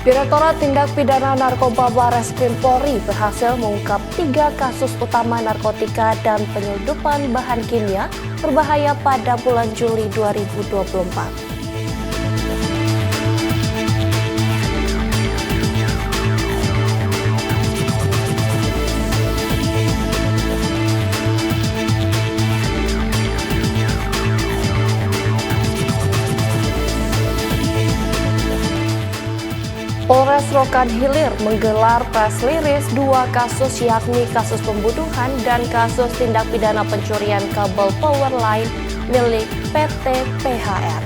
Direktorat Tindak Pidana Narkoba Bareskrim Polri berhasil mengungkap 3 kasus utama narkotika dan penyelundupan bahan kimia berbahaya pada bulan Juli 2024. Polres Rokan Hilir menggelar press release 2 kasus yakni kasus pembunuhan dan kasus tindak pidana pencurian kabel power line milik PT PHR.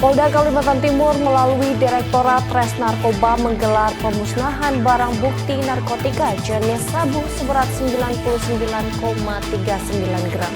Polda Kalimantan Timur melalui Direktorat Res Narkoba menggelar pemusnahan barang bukti narkotika jenis sabu seberat 99,39 gram.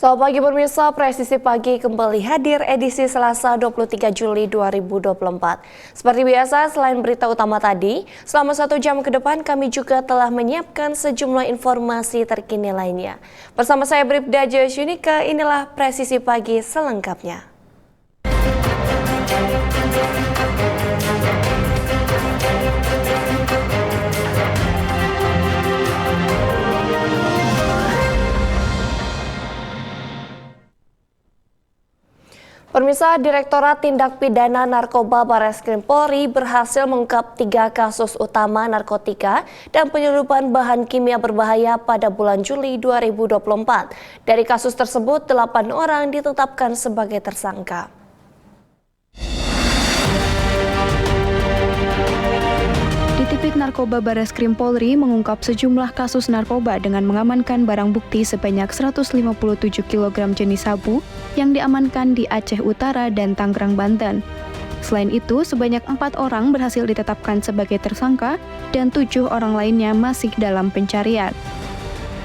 Selamat pagi pemirsa, Presisi Pagi kembali hadir edisi Selasa 23 Juli 2024. Seperti biasa, selain berita utama tadi, selama 1 jam ke depan kami juga telah menyiapkan sejumlah informasi terkini lainnya. Bersama saya Bribda Joyunika, inilah Presisi Pagi selengkapnya. Pemirsa, Direktorat Tindak Pidana Narkoba Bareskrim Polri berhasil mengungkap 3 kasus utama narkotika dan penyelundupan bahan kimia berbahaya pada bulan Juli 2024. Dari kasus tersebut, 8 orang ditetapkan sebagai tersangka. Ditipik Narkoba Bareskrim Polri mengungkap sejumlah kasus narkoba dengan mengamankan barang bukti sebanyak 157 kg jenis sabu yang diamankan di Aceh Utara dan Tangerang, Banten. Selain itu, sebanyak 4 orang berhasil ditetapkan sebagai tersangka dan 7 orang lainnya masih dalam pencarian.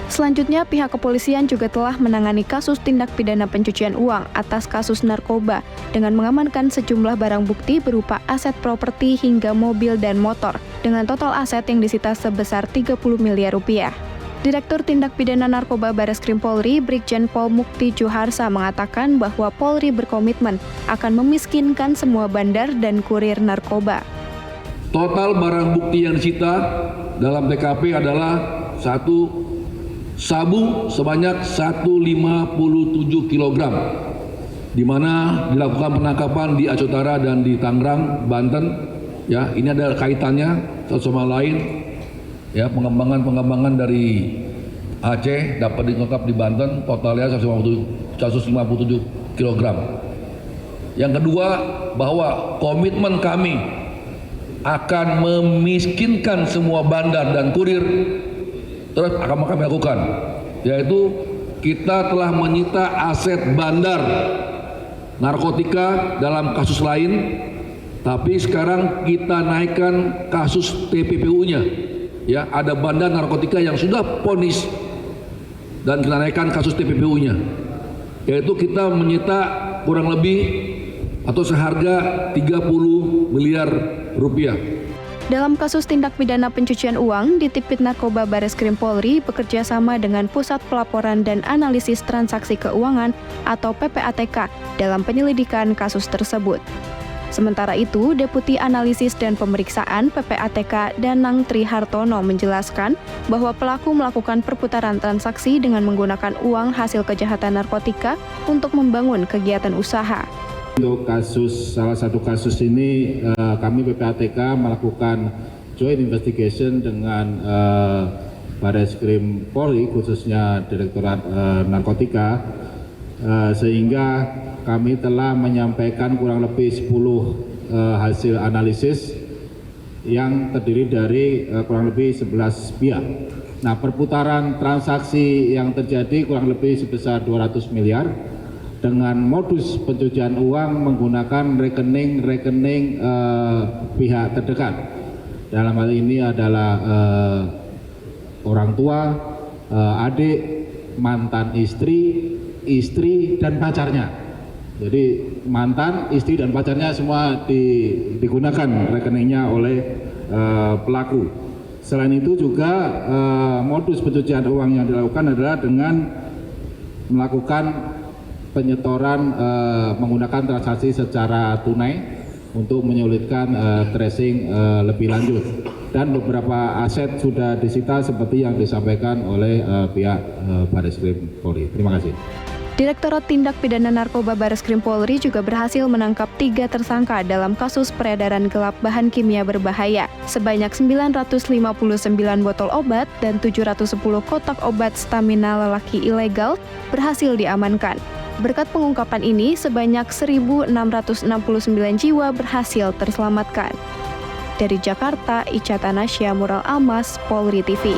Selanjutnya, pihak kepolisian juga telah menangani kasus tindak pidana pencucian uang atas kasus narkoba dengan mengamankan sejumlah barang bukti berupa aset properti hingga mobil dan motor dengan total aset yang disita sebesar 30 miliar rupiah. Direktur Tindak Pidana Narkoba Bareskrim Polri, Brigjen Pol Mukti Juharsa mengatakan bahwa Polri berkomitmen akan memiskinkan semua bandar dan kurir narkoba. Total barang bukti yang disita dalam TKP adalah 1 sabu sebanyak 157 kg, di mana dilakukan penangkapan di Aceh Utara dan di Tangerang, Banten. Ya, ini ada kaitannya satu sama lain. Ya, pengembangan dari Aceh dapat diungkap di Banten, totalnya 157 kg. Yang kedua, bahwa komitmen kami akan memiskinkan semua bandar dan kurir terus akan kami lakukan, yaitu kita telah menyita aset bandar narkotika dalam kasus lain, tapi sekarang kita naikkan kasus TPPU-nya. Ya, ada bandar narkotika yang sudah vonis dan kita naikkan kasus TPPU-nya, yaitu kita menyita kurang lebih atau seharga 30 miliar rupiah. Dalam kasus tindak pidana pencucian uang, Ditipit Narkoba Bareskrim Polri bekerja sama dengan Pusat Pelaporan dan Analisis Transaksi Keuangan atau PPATK dalam penyelidikan kasus tersebut. Sementara itu, Deputi Analisis dan Pemeriksaan PPATK Danang Tri Hartono menjelaskan bahwa pelaku melakukan perputaran transaksi dengan menggunakan uang hasil kejahatan narkotika untuk membangun kegiatan usaha. Untuk salah satu kasus ini kami PPATK melakukan joint investigation dengan Bareskrim Polri, khususnya Direktorat Narkotika, sehingga kami telah menyampaikan kurang lebih 10 hasil analisis yang terdiri dari kurang lebih 11 pihak. Nah, perputaran transaksi yang terjadi kurang lebih sebesar 200 miliar dengan modus pencucian uang menggunakan rekening pihak terdekat. Dalam hal ini adalah orang tua, adik, mantan istri dan pacarnya. Jadi mantan, istri dan pacarnya semua digunakan rekeningnya oleh pelaku. Selain itu juga modus pencucian uang yang dilakukan adalah dengan melakukan penyetoran menggunakan transaksi secara tunai untuk menyulitkan tracing lebih lanjut. Dan beberapa aset sudah disita seperti yang disampaikan oleh pihak Bareskrim Polri. Terima kasih. Direktorat Tindak Pidana Narkoba Bareskrim Polri juga berhasil menangkap 3 tersangka dalam kasus peredaran gelap bahan kimia berbahaya. Sebanyak 959 botol obat dan 710 kotak obat stamina lelaki ilegal berhasil diamankan. Berkat pengungkapan ini, sebanyak 1.669 jiwa berhasil terselamatkan. Dari Jakarta, Ica Tanasya, Mural Amas, Polri TV.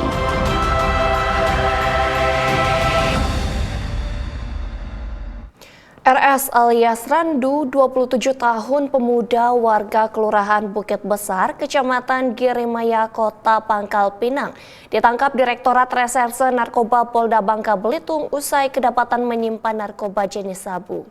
RS alias Randu, 27 tahun, pemuda warga Kelurahan Bukit Besar, Kecamatan Girimaya, Kota Pangkal Pinang, ditangkap Direktorat Reserse Narkoba Polda Bangka Belitung usai kedapatan menyimpan narkoba jenis sabu.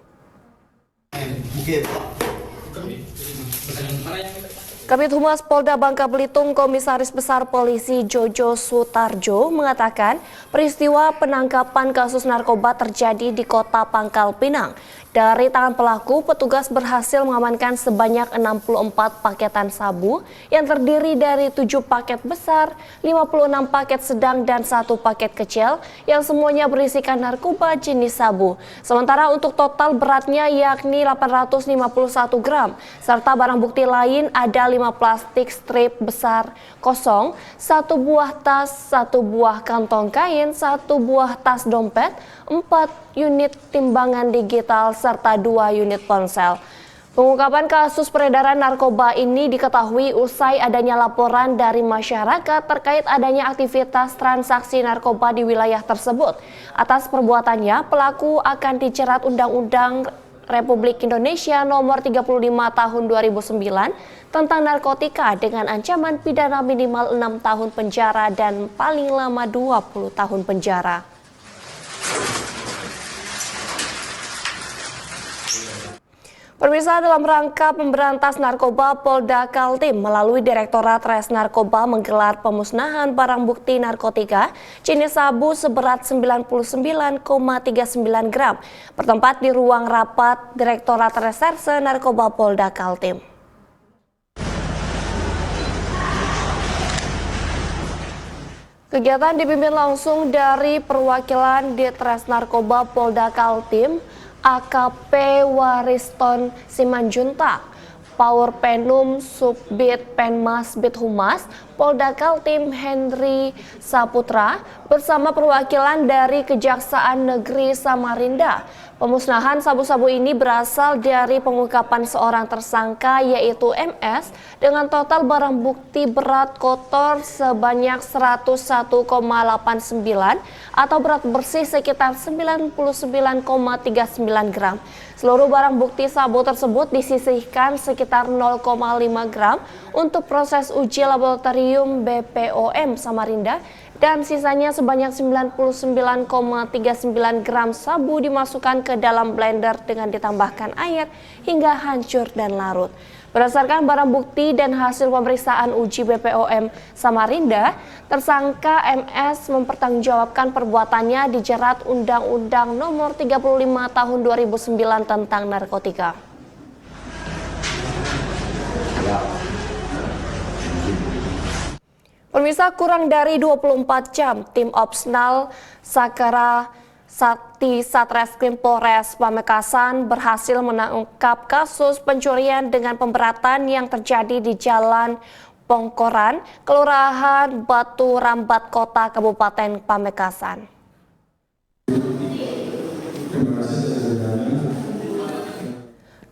Kabid Humas Polda Bangka Belitung Komisaris Besar Polisi Jojo Sutarjo mengatakan peristiwa penangkapan kasus narkoba terjadi di Kota Pangkal Pinang. Dari tangan pelaku, petugas berhasil mengamankan sebanyak 64 paketan sabu yang terdiri dari 7 paket besar, 56 paket sedang, dan 1 paket kecil yang semuanya berisikan narkoba jenis sabu. Sementara untuk total beratnya yakni 851 gram, serta barang bukti lain ada 5 plastik strip besar kosong, 1 buah tas, 1 buah kantong kain, 1 buah tas dompet, 4 unit timbangan digital, serta 2 unit ponsel. Pengungkapan kasus peredaran narkoba ini diketahui usai adanya laporan dari masyarakat terkait adanya aktivitas transaksi narkoba di wilayah tersebut. Atas perbuatannya, pelaku akan dijerat Undang-Undang Republik Indonesia Nomor 35 Tahun 2009 tentang narkotika dengan ancaman pidana minimal 6 tahun penjara dan paling lama 20 tahun penjara. Pemirsa, dalam rangka pemberantas narkoba, Polda Kaltim melalui Direktorat Res Narkoba menggelar pemusnahan barang bukti narkotika jenis sabu seberat 99,39 gram bertempat di ruang rapat Direktorat Reserse Narkoba Polda Kaltim. Kegiatan dipimpin langsung dari perwakilan Ditres Narkoba Polda Kaltim, AKP Wariston Simanjuntak, Power Penum Subbit Penmas Bit Humas Polda Kaltim Henry Saputra bersama perwakilan dari Kejaksaan Negeri Samarinda. Pemusnahan sabu-sabu ini berasal dari pengungkapan seorang tersangka yaitu MS dengan total barang bukti berat kotor sebanyak 101,89 atau berat bersih sekitar 99,39 gram. Seluruh barang bukti sabu tersebut disisihkan sekitar 0,5 gram untuk proses uji laboratorium BPOM Samarinda dan sisanya sebanyak 99,39 gram sabu dimasukkan ke dalam blender dengan ditambahkan air hingga hancur dan larut. Berdasarkan barang bukti dan hasil pemeriksaan uji BPOM Samarinda, tersangka MS mempertanggungjawabkan perbuatannya dijerat Undang-Undang Nomor 35 Tahun 2009 tentang narkotika. Pemirsa, kurang dari 24 jam, tim Opsnal Sakara Sakti Satreskrim Polres Pamekasan berhasil menangkap kasus pencurian dengan pemberatan yang terjadi di Jalan Pongkoran, Kelurahan Batu Rambat, Kota Kabupaten Pamekasan.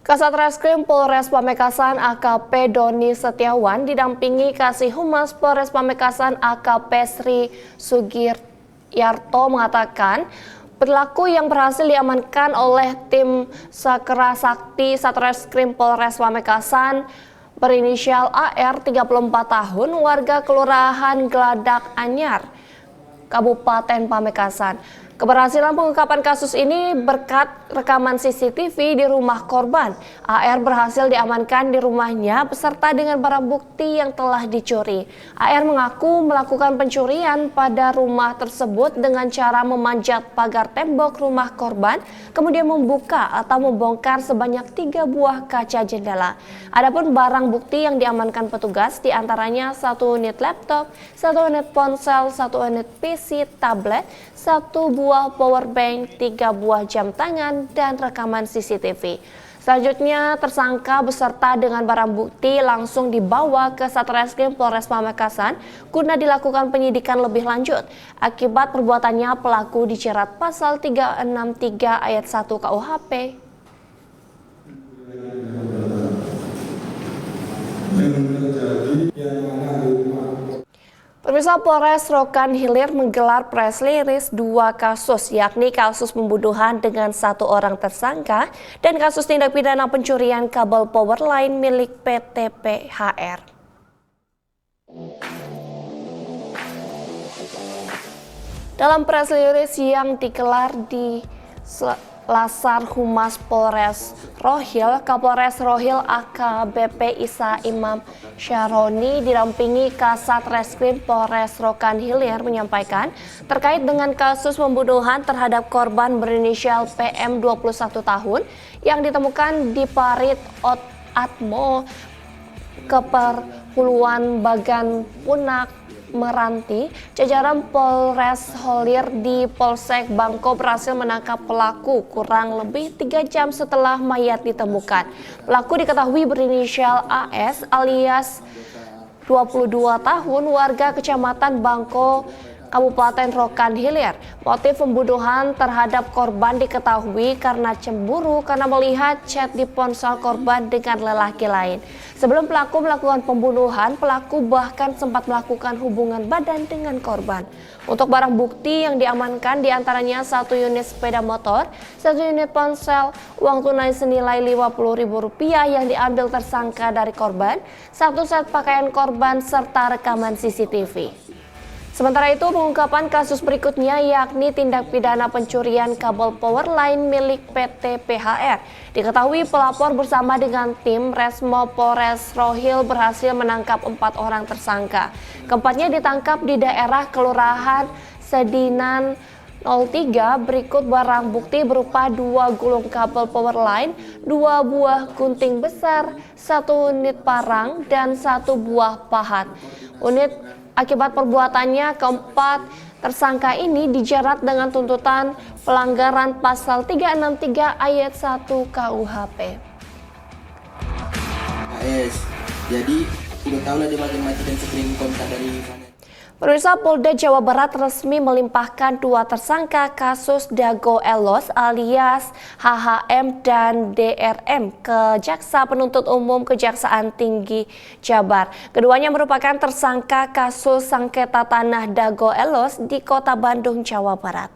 Kasat Reskrim Polres Pamekasan AKP Doni Setiawan didampingi Kasih Humas Polres Pamekasan AKP Sri Sugiyarto mengatakan pelaku yang berhasil diamankan oleh tim Sakra Sakti Satreskrim Polres Pamekasan berinisial AR 34 tahun warga Kelurahan Geladak Anyar, Kabupaten Pamekasan. Keberhasilan pengungkapan kasus ini berkat rekaman CCTV di rumah korban. AR berhasil diamankan di rumahnya beserta dengan barang bukti yang telah dicuri. AR mengaku melakukan pencurian pada rumah tersebut dengan cara memanjat pagar tembok rumah korban, kemudian membuka atau membongkar sebanyak 3 buah kaca jendela. Adapun barang bukti yang diamankan petugas diantaranya 1 unit laptop, 1 unit ponsel, 1 unit PC, tablet, 1 buah power bank, 3 buah jam tangan, dan rekaman CCTV. Selanjutnya, tersangka beserta dengan barang bukti langsung dibawa ke Satreskrim Polres Pamekasan guna dilakukan penyidikan lebih lanjut. Akibat perbuatannya, pelaku dijerat pasal 363 ayat 1 KUHP. Pemirsa, Polres Rokan Hilir menggelar press release 2 kasus, yakni kasus pembunuhan dengan 1 orang tersangka dan kasus tindak pidana pencurian kabel power line milik PT PHR. Dalam press release yang digelar di Lasar Humas Polres Rohil, Kapolres Rohil AKBP Isa Imam Syaroni didampingi Kasat Reskrim Polres Rokan Hilir menyampaikan terkait dengan kasus pembunuhan terhadap korban berinisial PM 21 tahun yang ditemukan di parit Atmo Keperluan Bagan Punak Meranti. Jajaran Polres Hilir di Polsek Bangko berhasil menangkap pelaku kurang lebih 3 jam setelah mayat ditemukan. Pelaku diketahui berinisial AS alias 22 tahun, warga Kecamatan Bangko, Kabupaten Rokan Hilir. Motif pembunuhan terhadap korban diketahui karena cemburu karena melihat chat di ponsel korban dengan lelaki lain. Sebelum pelaku melakukan pembunuhan, pelaku bahkan sempat melakukan hubungan badan dengan korban. Untuk barang bukti yang diamankan diantaranya 1 unit sepeda motor, 1 unit ponsel, uang tunai senilai Rp50.000 yang diambil tersangka dari korban, 1 set pakaian korban, serta rekaman CCTV. Sementara itu, pengungkapan kasus berikutnya yakni tindak pidana pencurian kabel power line milik PT PHR. Diketahui pelapor bersama dengan tim Resmo Polres Rohil berhasil menangkap 4 orang tersangka. Keempatnya ditangkap di daerah Kelurahan Sedinan 03. Berikut barang bukti berupa 2 gulung kabel power line, 2 buah gunting besar, 1 unit parang, dan 1 buah pahat. Akibat perbuatannya, keempat tersangka ini dijerat dengan tuntutan pelanggaran pasal 363 ayat 1 KUHP. Jadi udah tahu lah dia macam-macam dan screen kontak dari mana. Pemirsa, Polda Jawa Barat resmi melimpahkan 2 tersangka kasus Dago Elos alias HHM dan DRM ke Jaksa Penuntut Umum Kejaksaan Tinggi Jabar. Keduanya merupakan tersangka kasus sengketa tanah Dago Elos di Kota Bandung, Jawa Barat.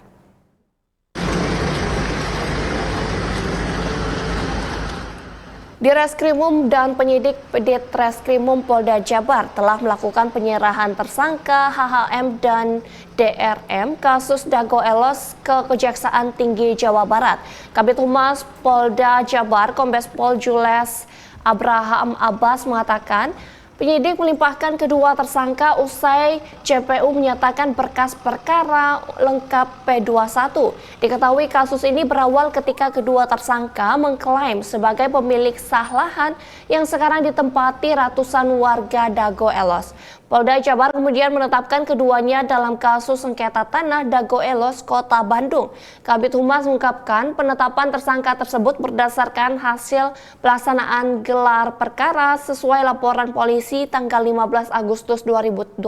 Direskrimum dan penyidik Ditreskrimum Polda Jabar telah melakukan penyerahan tersangka HHM dan DRM kasus Dago Elos ke Kejaksaan Tinggi Jawa Barat. Kabid Humas Polda Jabar Kombes Pol Jules Abraham Abbas mengatakan penyidik melimpahkan kedua tersangka usai JPU menyatakan berkas perkara lengkap P21. Diketahui kasus ini berawal ketika kedua tersangka mengklaim sebagai pemilik sah lahan yang sekarang ditempati ratusan warga Dago Elos. Polda Jabar kemudian menetapkan keduanya dalam kasus sengketa tanah Dago Elos, Kota Bandung. Kabid Humas mengungkapkan penetapan tersangka tersebut berdasarkan hasil pelaksanaan gelar perkara sesuai laporan polisi polisi tanggal 15 Agustus 2023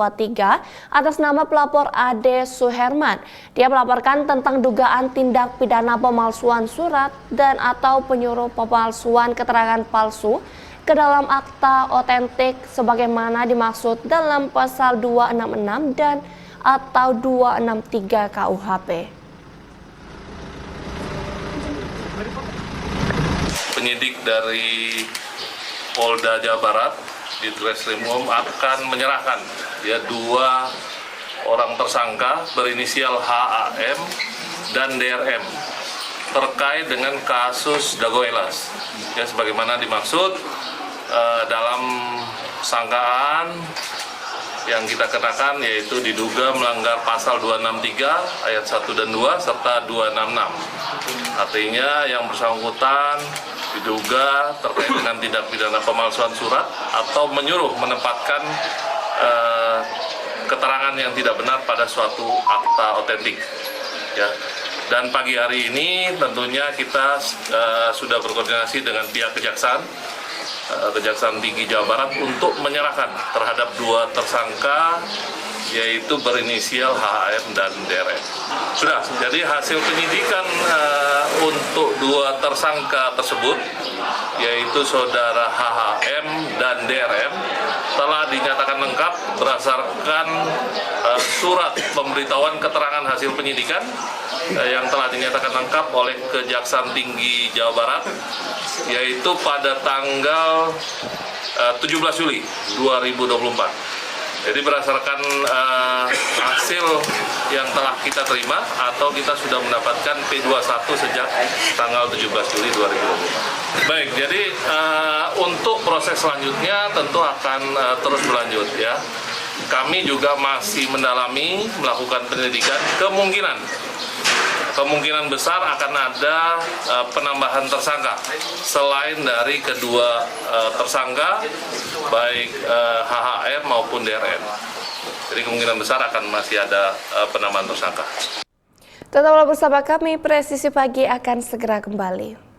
atas nama pelapor Ade Suherman. Dia melaporkan tentang dugaan tindak pidana pemalsuan surat dan atau penyuruh pemalsuan keterangan palsu ke dalam akta otentik sebagaimana dimaksud dalam pasal 266 dan atau 263 KUHP. Penyidik dari Polda Jawa Barat di Ditreskrimum akan menyerahkan dua orang tersangka berinisial HAM dan DRM terkait dengan kasus Dago Elas. Sebagaimana dimaksud dalam sangkaan yang kita kenakan, yaitu diduga melanggar pasal 263 ayat 1 dan 2 serta 266. Artinya yang bersangkutan diduga terkait dengan tindak pidana pemalsuan surat atau menyuruh menempatkan keterangan yang tidak benar pada suatu akta otentik. Dan pagi hari ini tentunya kita sudah berkoordinasi dengan pihak Kejaksaan Tinggi Jawa Barat untuk menyerahkan terhadap dua tersangka, yaitu berinisial HAM dan DRM. Sudah, jadi hasil penyidikan untuk dua tersangka tersebut, yaitu saudara HAM dan DRM, telah dinyatakan lengkap berdasarkan surat pemberitahuan keterangan hasil penyidikan yang telah dinyatakan lengkap oleh Kejaksaan Tinggi Jawa Barat, yaitu pada tanggal 17 Juli 2024. Jadi berdasarkan hasil yang telah kita terima atau kita sudah mendapatkan P21 sejak tanggal 17 Juli 2024. Baik, jadi untuk proses selanjutnya tentu akan terus berlanjut ya. Kami juga masih mendalami, melakukan penyelidikan, kemungkinan besar akan ada penambahan tersangka selain dari kedua tersangka baik HHM maupun DRM. Jadi kemungkinan besar akan masih ada penambahan tersangka. Tetaplah bersama kami, Presisi Pagi akan segera kembali.